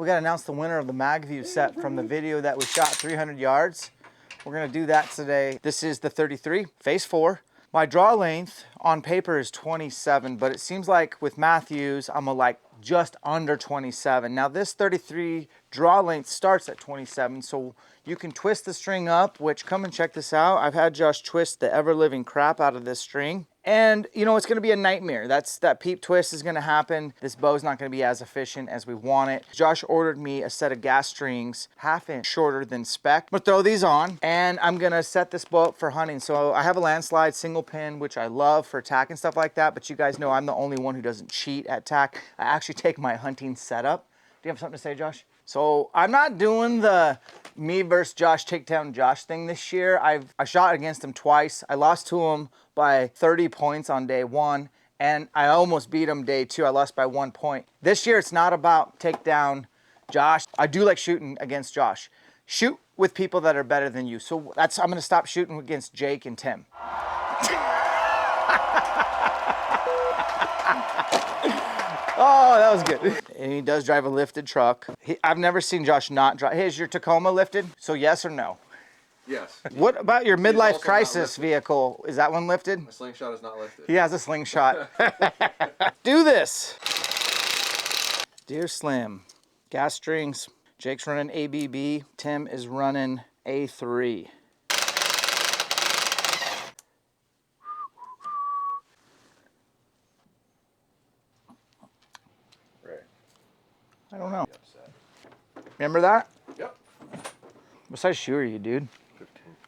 We got to announce the winner of the MAGVIEW set from the video that we shot 300 yards. We're going to do that today. This is the 33, phase 4. My draw length on paper is 27, but it seems like with Matthews, I'm just under 27. Now this 33 draw length starts at 27, so you can twist the string up, which come and check this out. I've had Josh twist the ever-living crap out of this string. And you know, it's gonna be a nightmare. That peep twist is gonna happen. This bow's not gonna be as efficient as we want it. Josh ordered me a set of gas strings, ½ inch shorter than spec. I'm gonna throw these on and I'm gonna set this bow up for hunting. So I have a landslide single pin, which I love for tack and stuff like that, but you guys know I'm the only one who doesn't cheat at tack. I actually take my hunting setup. Do you have something to say, Josh? So I'm not doing the me versus Josh takedown Josh thing this year. I shot against him twice. I lost to him by 30 points on day 1, and I almost beat him day 2. I lost by 1 point. This year it's not about takedown Josh. I do like shooting against Josh. Shoot with people that are better than you. So I'm gonna stop shooting against Jake and Tim. Oh, that was good. And he does drive a lifted truck. I've never seen Josh not drive. Hey, is your Tacoma lifted? So yes or no? Yes. What about your midlife crisis vehicle? Is that one lifted? My slingshot is not lifted. He has a slingshot. Do this. Deer Slim. Gas strings. Jake's running ABB. Tim is running A3. I don't know. Remember that? Yep. What size shoe are you, dude?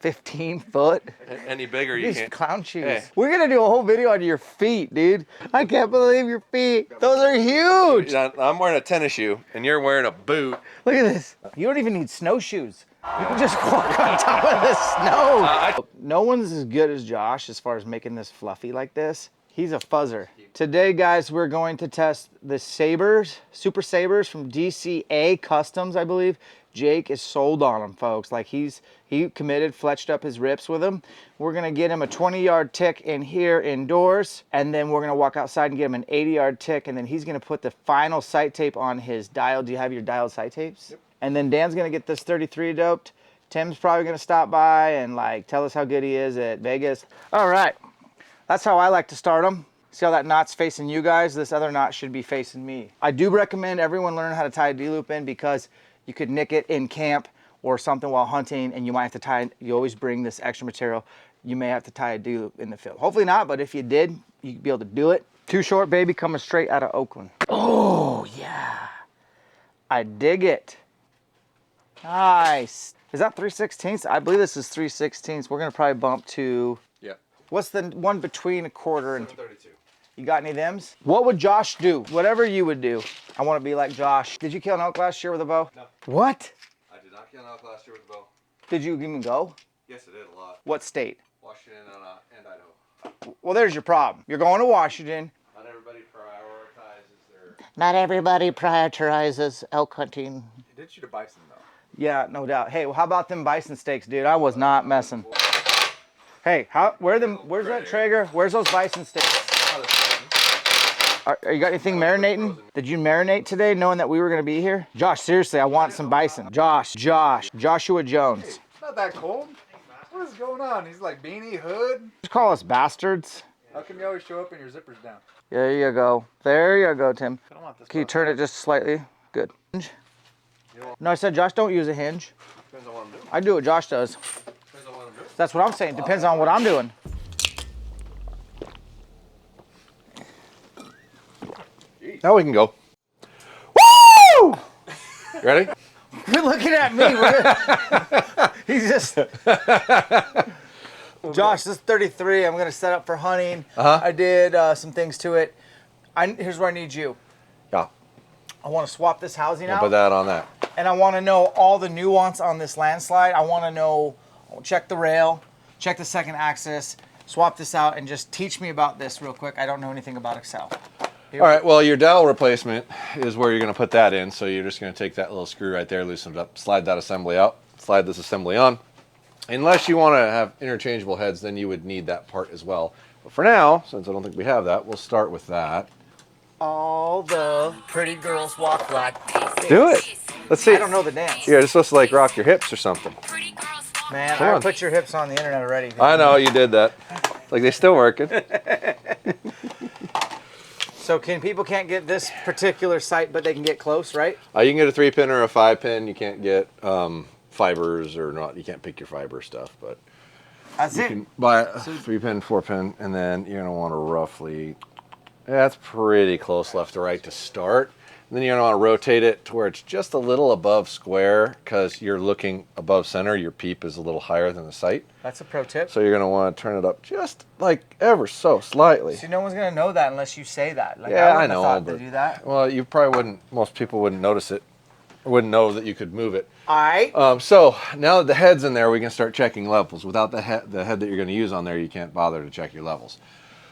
15 foot? Any bigger, you These can't. clown shoes. Hey. We're gonna do a whole video on your feet, dude. I can't believe your feet. Those are huge. I'm wearing a tennis shoe, and you're wearing a boot. Look at this. You don't even need snowshoes. You can just walk on top of the snow. No one's as good as Josh as far as making this fluffy like this. He's a fuzzer. Today, guys, we're going to test the Sabres, Super Sabres from DCA Customs, I believe. Jake is sold on them, folks. Like he committed, fletched up his rips with them. We're gonna get him a 20-yard tick in here indoors, and then we're gonna walk outside and get him an 80-yard tick, and then he's gonna put the final sight tape on his dial. Do you have your dialed sight tapes? Yep. And then Dan's gonna get this 33 doped. Tim's probably gonna stop by and tell us how good he is at Vegas. All right. That's how I like to start them. See how that knot's facing you guys? This other knot should be facing me. I do recommend everyone learn how to tie a D-loop in because you could nick it in camp or something while hunting, and you might have to tie, you always bring this extra material. You may have to tie a D-loop in the field. Hopefully not, but if you did, you'd be able to do it. Too Short Baby coming straight out of Oakland. Oh, yeah. I dig it. Nice. Is that 3/16? I believe this is 3/16. We're gonna probably bump to... What's the one between a quarter and 32? You got any of thems? What would Josh do? Whatever you would do. I want to be like Josh. Did you kill an elk last year with a bow? No. What? I did not kill an elk last year with a bow. Did you even go? Yes, I did a lot. What state? Washington and Idaho. Well, there's your problem. You're going to Washington. Not everybody prioritizes their... Not everybody prioritizes elk hunting. You did shoot a bison, though. Yeah, no doubt. Hey, well, how about them bison steaks, dude? I was not messing. Hey, where's that Traeger? Where's those bison steaks? You got anything marinating? Did you marinate today knowing that we were going to be here? Josh, seriously, I want some bison. Joshua Jones. Hey, it's not that cold. What is going on? He's like beanie, hood. Just call us bastards. How come you always show up and your zipper's down? There you go. There you go, Tim. I don't want this. Can you turn it just slightly? Good. No, I said Josh don't use a hinge. Depends on what I'm doing. I do what Josh does. Depends on what I'm doing. That's what I'm saying. Depends on what I'm doing. Now we can go. Woo! Ready? You're looking at me. He's just... Josh, this is 33. I'm going to set up for hunting. I did some things to it. Here's where I need you. Yeah. I want to swap this housing out. Put that on that. And I want to know all the nuance on this landslide. I want to know, check the rail, check the second axis, swap this out, and just teach me about this real quick. I don't know anything about Excel. All right, well, your dowel replacement is where you're going to put that in. So you're just going to take that little screw right there, loosen it up, slide that assembly out, slide this assembly on. Unless you want to have interchangeable heads, then you would need that part as well. But for now, since I don't think we have that, we'll start with that. All the pretty girls walk like Do it. Let's see. I don't know the dance. You're supposed to like rock your hips or something. Man, Come I on. put your hips on the internet already. I know you did that. Like they still working. So people can't get this particular site, but they can get close, right? You can get a 3-pin or a 5-pin. You can't get fibers or not. You can't pick your fiber stuff, but That's you it. can buy a 3-pin, 4-pin, and then you're gonna want to roughly. That's pretty close left to right to start. And then you're gonna want to rotate it to where it's just a little above square because you're looking above center. Your peep is a little higher than the sight. That's a pro tip. So you're gonna want to turn it up just like ever so slightly. See, no one's gonna know that unless you say that. Like, Yeah, I wouldn't have know. thought But, to do that. well, you probably wouldn't. Most people wouldn't notice it. Or wouldn't know that you could move it. All right. So now that the head's in there, we can start checking levels. Without the head that you're going to use on there, you can't bother to check your levels.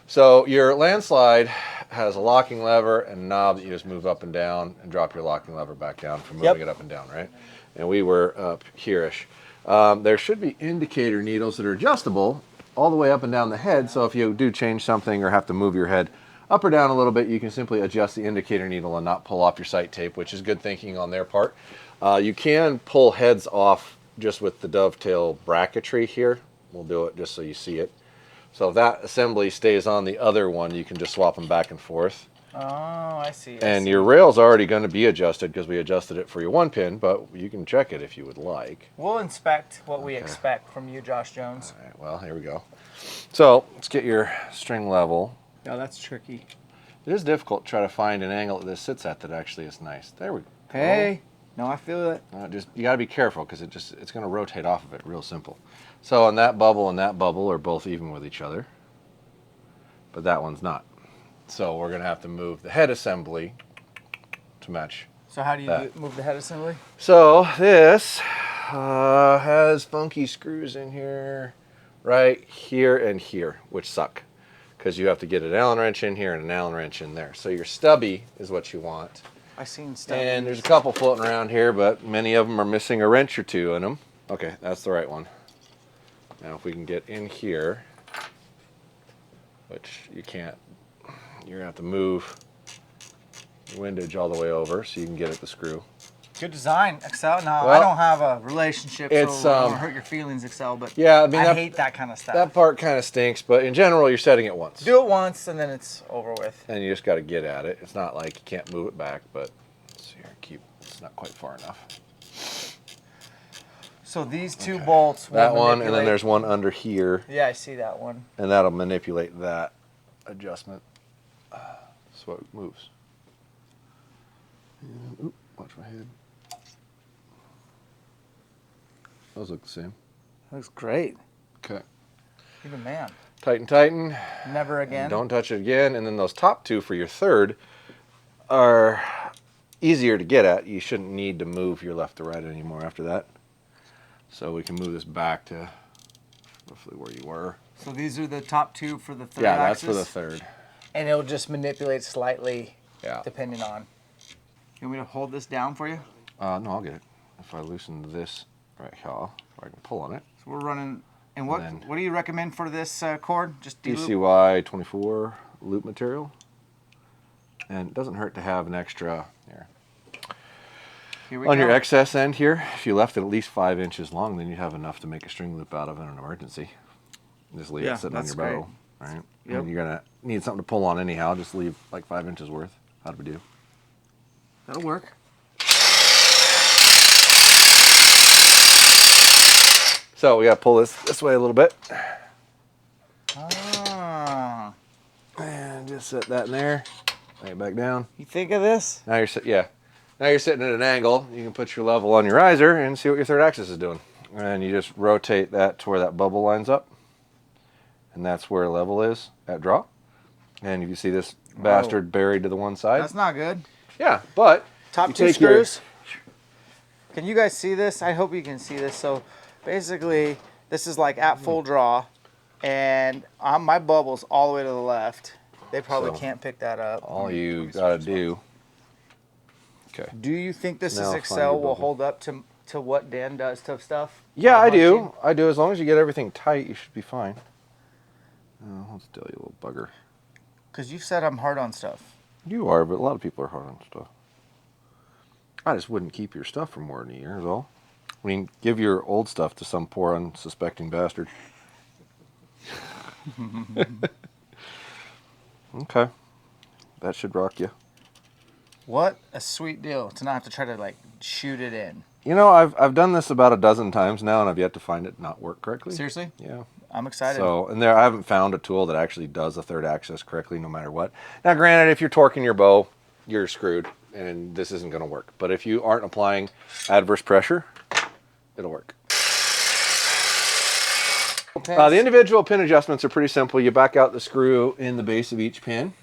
So your landslide has a locking lever and a knob that you just move up and down and drop your locking lever back down for moving it up and down, right? And we were up here-ish. There should be indicator needles that are adjustable all the way up and down the head. So if you do change something or have to move your head up or down a little bit, you can simply adjust the indicator needle and not pull off your sight tape, which is good thinking on their part. You can pull heads off just with the dovetail bracketry here. We'll do it just so you see it. So if that assembly stays on the other one, you can just swap them back and forth. Oh, I see. And your rail's already going to be adjusted because we adjusted it for your 1-pin, but you can check it if you would like. We'll inspect what we expect from you, Josh Jones. All right, well, here we go. So let's get your string level. No, that's tricky. It is difficult to try to find an angle that this sits at that actually is nice. There we go. Hey, no, I feel it. Just you got to be careful because it's going to rotate off of it real simple. So and that bubble are both even with each other, but that one's not. So we're going to have to move the head assembly to match. So how do you move the head assembly? So this has funky screws in here, right here and here, which suck because you have to get an Allen wrench in here and an Allen wrench in there. So your stubby is what you want. I seen stuff. And there's a couple floating around here, but many of them are missing a wrench or two in them. Okay, that's the right one. Now if we can get in here, which you can't, you're gonna have to move the windage all the way over so you can get at the screw. Good design, Excel. Now, Well, I don't have a relationship, it's, so I don't hurt your feelings, Excel, but yeah, I mean, I hate that kind of stuff. That part kind of stinks, but in general, you're setting it once. Do it once, and then it's over with. And you just got to get at it. It's not like you can't move it back, but let's see here, it's not quite far enough. So these two bolts will That one, and manipulate- then there's one under here, Yeah, I see that one. and that'll manipulate that adjustment so it moves. And, oop, watch my head. Those look the same. Looks great. Okay. You're the man. Tighten, tighten. Never again. Don't touch it again. And then those top two for your third are easier to get at. You shouldn't need to move your left to right anymore after that. So we can move this back to roughly where you were. So these are the top two for the third Yeah, axis? that's for the third. And it'll just manipulate slightly Yeah. depending on. You want me to hold this down for you? No, I'll get it. If I loosen this right here, I can pull on it. So we're running. And what And then- what do you recommend for this cord? Just D-loop? DCY 24 loop material. And it doesn't hurt to have an extra here. Here we On go. your excess end here, if you left it at least 5 inches long, then you'd have enough to make a string loop out of in an emergency. Just leave Yeah, it sitting on that's your bow. Right? Yep. And you're gonna need something to pull on anyhow. Just leave like 5 inches worth. How'd we do? That'll work. So we gotta pull this way a little bit. Ah. And just set that in there. Lay it back down. You think of this? Now Now you're sitting at an angle. You can put your level on your riser and see what your third axis is doing. And you just rotate that to where that bubble lines up. And that's where level is at draw. And if you see this bastard buried to the one side. That's not good. Yeah, but Top you two take your- screws. Can you guys see this? I hope you can see this. So basically, this is like at full draw, and my bubble's all the way to the left. They probably So, can't pick that up. all you gotta do. Okay. Do you think this Now is find Excel your will bubble. hold up to what Dan does to stuff? Yeah, I do. Hunting? I do. As long as you get everything tight, you should be fine. Oh, hold still, you little bugger. Because you've said I'm hard on stuff. You are, but a lot of people are hard on stuff. I just wouldn't keep your stuff for more than a year is all. I mean, give your old stuff to some poor unsuspecting bastard. Okay. That should rock you. What a sweet deal to not have to try to like shoot it in. You know, I've done this about a dozen times now, and I've yet to find it not work correctly. Seriously? Yeah. I'm excited. So, and I haven't found a tool that actually does a third axis correctly no matter what. Now, granted, if you're torquing your bow, you're screwed, and this isn't going to work. But if you aren't applying adverse pressure, it'll work. The individual pin adjustments are pretty simple. You back out the screw in the base of each pin,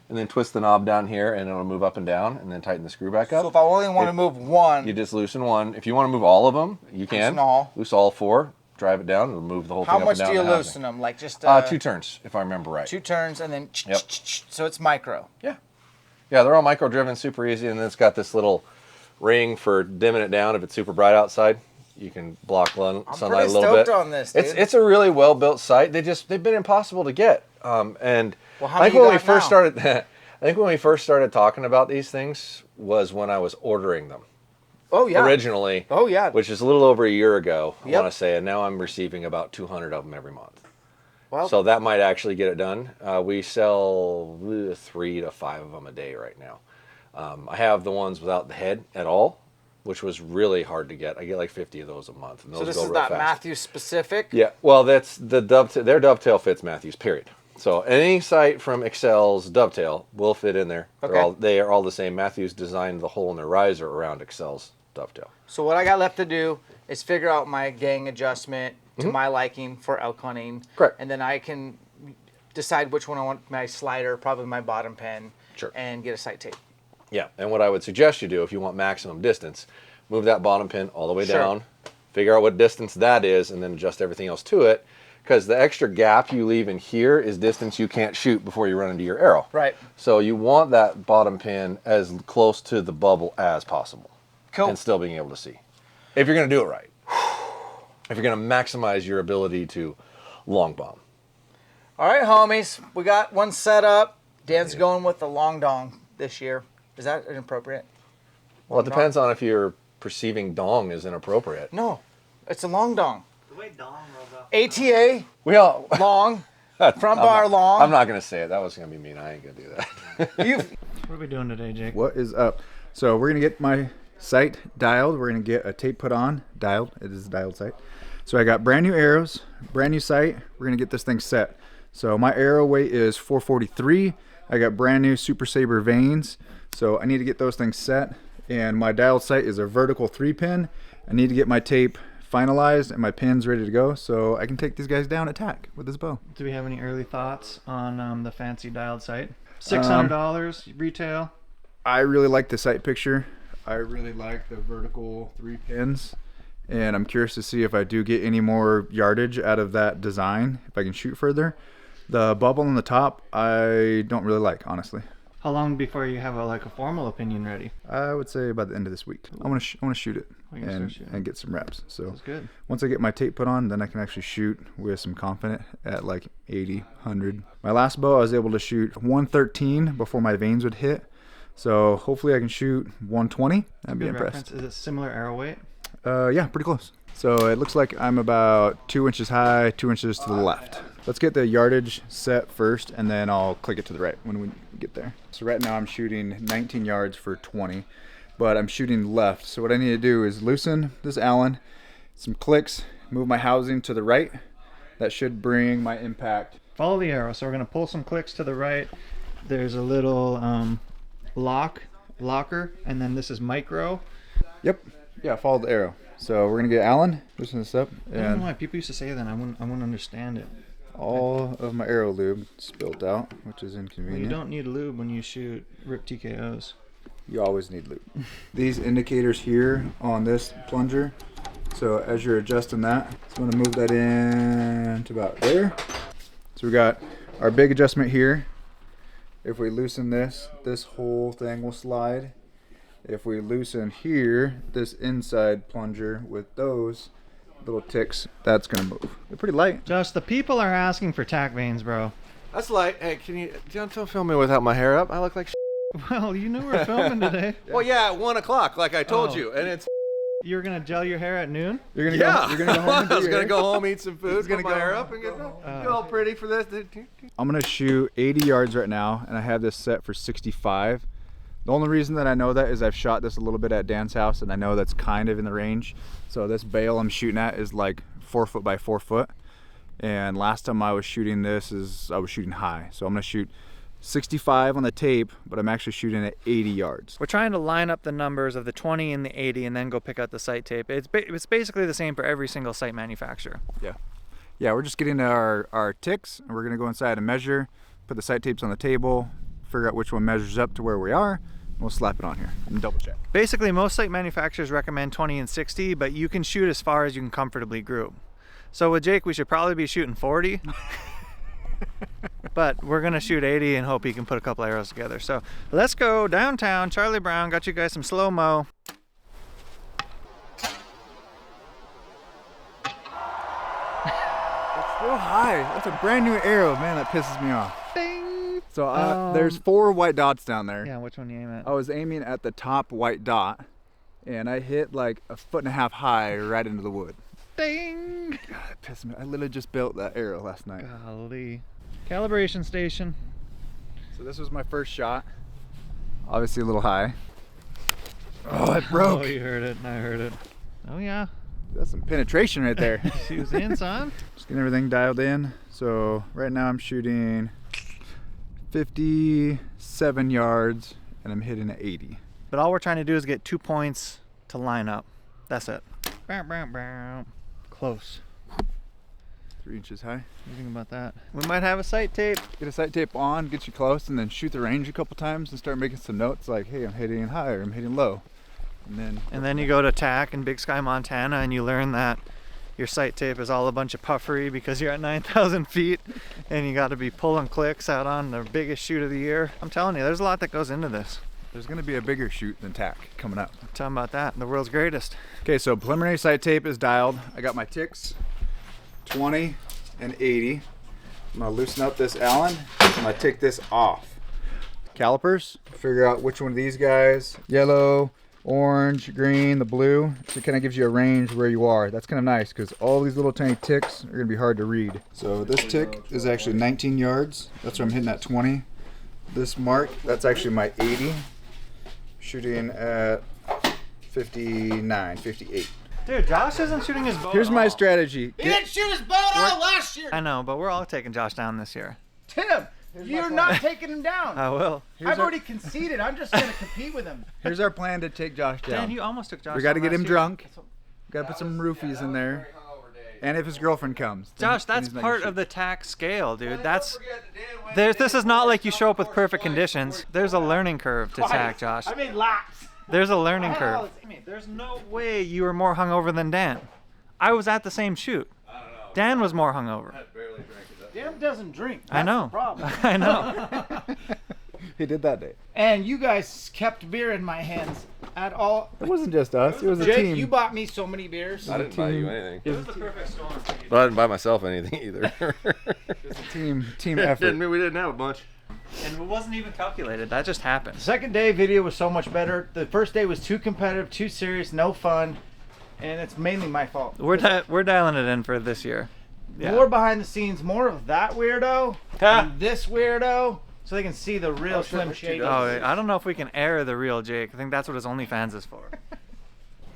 and then twist the knob down here, and it'll move up and down, and then tighten the screw back up. So if I only want to move one, you just loosen one. If you want to move all of them, you can. Loose all 4. Drive it down, it'll move the whole thing up and down. How much do you loosen them? Like just 2 turns, if I remember right. 2 turns, and then Yep. So it's micro. Yeah, they're all micro driven, super easy, and then it's got this little ring for dimming it down if it's super bright outside. You can block sunlight a little bit. I'm pretty stoked on this, dude. It's a really well built sight. They've been impossible to get. And well, how I think many when you we got first now? started, I think when we first started talking about these things was when I was ordering them. Oh yeah. Originally. Oh yeah. Which is a little over a year ago, I Yep. want to say, and now I'm receiving about 200 of them every month. Well, So that might actually get it done. We sell 3 to 5 of them a day right now. I have the ones without the head at all, which was really hard to get. I get like 50 of those a month, and those so this go is real not fast. Matthews specific. Yeah, well, that's the dovetail. Their dovetail fits Matthews. Period. So any sight from Excel's dovetail will fit in there. Okay. They are all the same. Matthews designed the hole in their riser around Excel's dovetail. So what I got left to do is figure out my gang adjustment to my liking for elk hunting. Correct. And then I can decide which one I want my slider, probably my bottom pin, Sure. and get a sight tape. Yeah, and what I would suggest you do if you want maximum distance, move that bottom pin all the way Sure. down, figure out what distance that is, and then adjust everything else to it. Because the extra gap you leave in here is distance you can't shoot before you run into your arrow. Right. So you want that bottom pin as close to the bubble as possible. Cool. And still being able to see. If you're going to do it right. If you're going to maximize your ability to long bomb. All right, homies. We got one set up. Dan's going with the long dong this year. Is that inappropriate? Well, it depends on if you're perceiving dong as inappropriate. No. It's a long dong. The way Dom rolls off. ATA, We all... long, front bar long. I'm not going to say it. That was going to be mean. I ain't going to do that. What are we doing today, Jake? What is up? So we're gonna get my sight dialed. We're gonna get a tape put on, dialed. It is a dialed sight. So I got brand new arrows, brand new sight. We're gonna get this thing set. So my arrow weight is 443. I got brand new Super Saber vanes. So I need to get those things set. And my dialed sight is a vertical 3-pin. I need to get my tape finalized and my pins ready to go so I can take these guys down at tack with this bow. Do we have any early thoughts on the fancy dialed sight? $600 retail. I really like the sight picture. I really like the vertical 3 pins. And I'm curious to see if I do get any more yardage out of that design, if I can shoot further. The bubble on the top, I don't really like, honestly. How long before you have a formal opinion ready? I would say by the end of this week. I want to shoot it We can start shooting. and get some reps. So That's good. once I get my tape put on, then I can actually shoot with some confidence at like 80, 100. My last bow, I was able to shoot 113 before my veins would hit. So hopefully I can shoot 120. I'd be Good impressed. reference. Is it similar arrow weight? Yeah, pretty close. So it looks like I'm about 2 inches high, 2 inches to the left. Let's get the yardage set first, and then I'll click it to the right when we get there. So right now I'm shooting 19 yards for 20, but I'm shooting left. So what I need to do is loosen this Allen, some clicks, move my housing to the right. That should bring my impact. Follow the arrow. So we're going to pull some clicks to the right. There's a little locker, and then this is micro. Yep. Yeah, follow the arrow. So we're gonna get Allen, loosen this up, I don't know and why people used to say that. I wouldn't understand it. all of my arrow lube spilt out, which is Well, inconvenient. you don't need lube when you shoot rip TKOs. You always need lube. These indicators here on this plunger, so as you're adjusting that, so I'm gonna move that in to about there. So we got our big adjustment here. If we loosen this, this whole thing will slide. If we loosen here, this inside plunger with those little ticks, that's gonna move. They're pretty light. Josh, the people are asking for tack veins, bro. That's light. Hey, don't film me without my hair up. I look like Well, you knew we were filming today. Well, yeah, at 1 o'clock, like I told Oh. you, and it's You were gonna gel your hair at noon? You're gonna yeah. go. You're gonna go home. And do I was your gonna hair? go home, eat some food, gonna put my go hair home, up, and go get all pretty for this. I'm gonna shoot 80 yards right now, and I have this set for 65. The only reason that I know that is I've shot this a little bit at Dan's house, and I know that's kind of in the range. So this bale I'm shooting at is like 4 foot by 4 foot. And last time I was shooting this I was shooting high. So I'm gonna shoot 65 on the tape, but I'm actually shooting at 80 yards. We're trying to line up the numbers of the 20 and the 80 and then go pick out the sight tape. It's basically the same for every single sight manufacturer. Yeah, we're just getting our ticks, and we're gonna go inside and measure, put the sight tapes on the table, figure out which one measures up to where we are, and we'll slap it on here and double check. Basically, most sight manufacturers recommend 20 and 60, but you can shoot as far as you can comfortably group. So with Jake, we should probably be shooting 40. But we're gonna shoot 80 and hope he can put a couple arrows together. So let's go downtown. Charlie Brown got you guys some slow-mo. It's still high. That's a brand new arrow, man. That pisses me off. Ding! So there's 4 white dots down there. Yeah, which one you aim at? I was aiming at the top white dot, and I hit like 1.5 foot high right into the wood. Ding! God, it pissed me. I literally just built that arrow last night. Golly. Calibration station. So this was my first shot. Obviously a little high. Oh, it broke. Oh, you heard it, and I heard it. Oh yeah. That's some penetration right there. She was in, son. Just getting everything dialed in. So right now I'm shooting 57 yards, and I'm hitting at 80. But all we're trying to do is get 2 points to line up. That's it. Bow, bow, bow. Close. 3 inches high. What do you think about that? We might have a sight tape. Get a sight tape on, get you close, and then shoot the range a couple times and start making some notes like, hey, I'm hitting high or I'm hitting low. And then You go to TAC in Big Sky, Montana, and you learn that your sight tape is all a bunch of puffery because you're at 9,000 feet and you got to be pulling clicks out on the biggest shoot of the year. I'm telling you, there's a lot that goes into this. there's gonna be a bigger shoot than TAC coming up. I'm talking about that, the world's greatest. Okay, so preliminary sight tape is dialed. I got my ticks, 20 and 80. I'm gonna loosen up this Allen. I'm gonna take this off. Calipers, figure out which one of these guys, yellow, orange, green, the blue. So it kind of gives you a range where you are. That's kind of nice because all these little tiny ticks are gonna be hard to read. So this tick is actually 19 yards. That's where I'm hitting at 20. This mark, that's actually my 80. Shooting at 59, 58. Dude, Josh isn't shooting his bow. Here's my strategy. He didn't shoot his boat all last year. I know, but we're all taking Josh down this year. Tim, you're not taking him down. I will. I've already conceded. I'm just going to compete with him. Here's our plan to take Josh down. Dan, you almost took Josh We got to down get him last year. drunk. Got to put some roofies in there. And if his girlfriend comes. then- Josh, then that's he's not part gonna of the TAC scale, dude. This is not like you show up with perfect conditions. There's a learning curve to TAC, Josh. I mean, laps. There's a learning curve. There's no way you were more hungover than Dan. I was at the same shoot. Dan was more hungover. Dan doesn't drink. I know. Problem. I know. shoot. He did that day. And you guys kept beer in my hands at all. It wasn't just us. It was a Jake, team. you bought me so many beers. I didn't buy you anything. It was the perfect storm for you. But I didn't buy myself anything either. It's a team effort. We didn't have a bunch. And it wasn't even calculated. That just happened. The second day video was so much better. The first day was too competitive, too serious, no fun, and it's mainly my fault. We're dialing it in for this year. Yeah. More behind the scenes, more of that weirdo and this weirdo, so they can see the real Slim Shady. Oh, I don't know if we can air the real Jake. I think that's what his OnlyFans is for.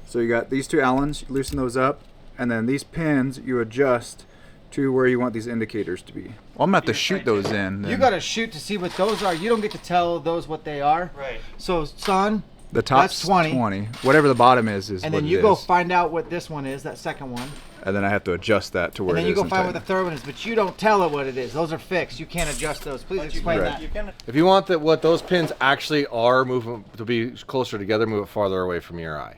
So you got these two Allens, you loosen those up, and then these pins you adjust to where you want these indicators to be. Well, I'm gonna have to shoot those in. You then. gotta shoot to see what those are. You don't get to tell those what they are. Right. So, son, The top's that's 20. Whatever the bottom is and what then it you go is. find out what this one is, that second one. And then I have to adjust that to where And then it you is go and find what the tighten third one is, but you don't tell it what it is. Those are fixed. You can't adjust those. Please explain Right. that. You can. If you want what those pins actually are, move them to be closer together, move it farther away from your eye.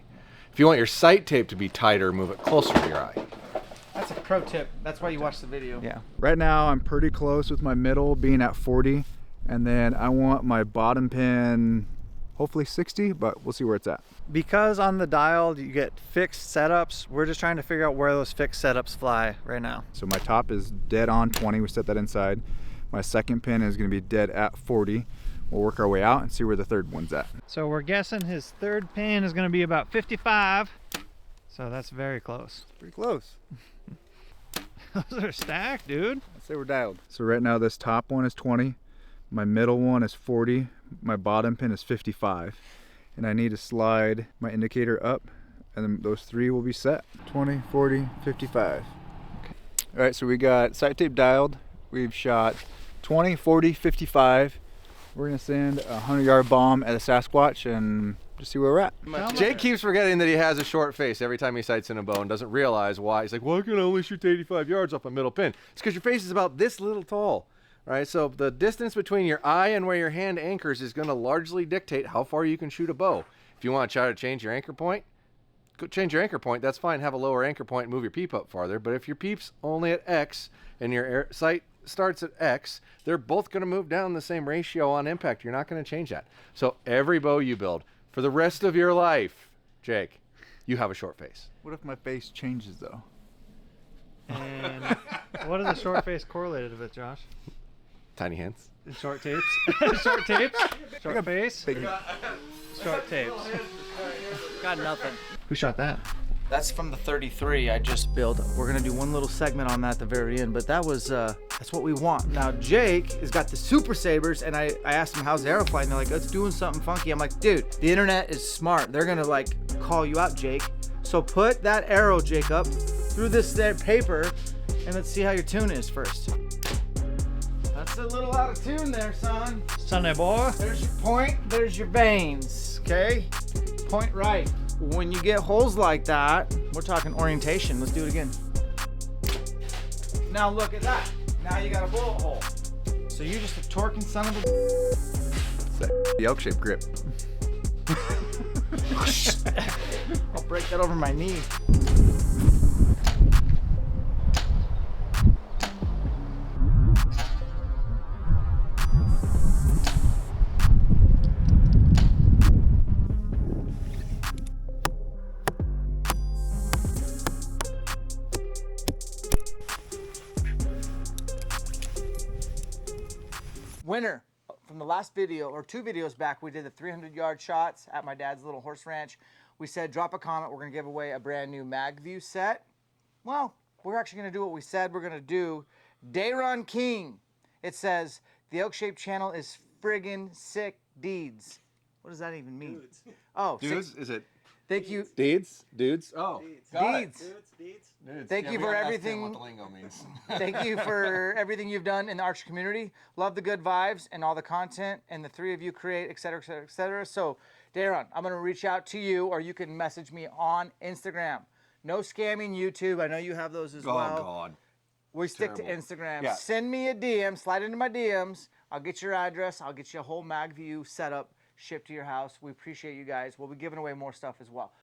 If you want your sight tape to be tighter, move it closer to your eye. That's a pro tip. That's why you watch the video. Yeah. Right now I'm pretty close with my middle being at 40, and then I want my bottom pin hopefully 60, but we'll see where it's at. Because on the dial you get fixed setups, we're just trying to figure out where those fixed setups fly right now. So my top is dead on 20, we set that inside. My second pin is gonna be dead at 40. we'll work our way out and see where the third one's at. So we're guessing his third pin is going to be about 55. So that's very close. Pretty close. Those are stacked, dude. Let's say we're dialed. So right now this top one is 20, my middle one is 40, my bottom pin is 55. And I need to slide my indicator up, and then those three will be set. 20, 40, 55. Okay. All right, so we got sight tape dialed. We've shot 20, 40, 55. We're gonna send a 100-yard bomb at a Sasquatch and just see where we're at. Jake keeps forgetting that he has a short face every time he sights in a bow and doesn't realize why. He's like, well, I can only shoot 85 yards off a middle pin. It's because your face is about this little tall, right? So the distance between your eye and where your hand anchors is going to largely dictate how far you can shoot a bow. If you want to try to change your anchor point, go change your anchor point. That's fine. Have a lower anchor point and move your peep up farther. But if your peep's only at X and your sight starts at X, they're both going to move down the same ratio on impact. You're not going to change that. So every bow you build for the rest of your life, Jake, you have a short face. What if my face changes though? And what are the short face correlated with, Josh? Tiny hands. Short tapes? Short tapes? Short face? Short tapes. Got nothing. Who shot that? That's from the 33 I just built. We're gonna do one little segment on that at the very end, but that was that's what we want. Now Jake has got the Super Sabers, and I asked him how's the arrow fly, and they're like, it's doing something funky. I'm like, dude, the internet is smart. They're gonna like call you out, Jake. So put that arrow, Jake, up through this there paper, and let's see how your tune is first. That's a little out of tune there, son. Sunday boy. There's your point, there's your veins, okay? Point right. When you get holes like that, we're talking orientation. Let's do it again. Now look at that. Now you got a bullet hole. So you're just a torquing son of a... It's that the ElkShape grip. I'll break that over my knee. Winner from the last video, or 2 videos back, we did the 300-yard shots at my dad's little horse ranch. We said, drop a comment, we're gonna give away a brand new MAGVIEW set. Well, we're actually gonna do what we said we're gonna do. Dayron King. It says, the ElkShape channel is friggin' sick deeds. What does that even mean? Dudes. Oh, Dudes, is it thank you. deeds? Dudes? Oh, got it. Deeds. Dudes. Thank you we for gotta ask him everything. what the lingo means. Thank you for everything you've done in the Archer community. Love the good vibes and all the content and the 3 of you create, et cetera, et cetera, et cetera. So, Dayron, I'm gonna reach out to you, or you can message me on Instagram. No scamming YouTube. I know you have those as well. Oh, God. We stick to Terrible. Instagram. Yeah. Send me a DM, slide into my DMs. I'll get your address. I'll get you a whole MAGVIEW setup shipped to your house. We appreciate you guys. We'll be giving away more stuff as well.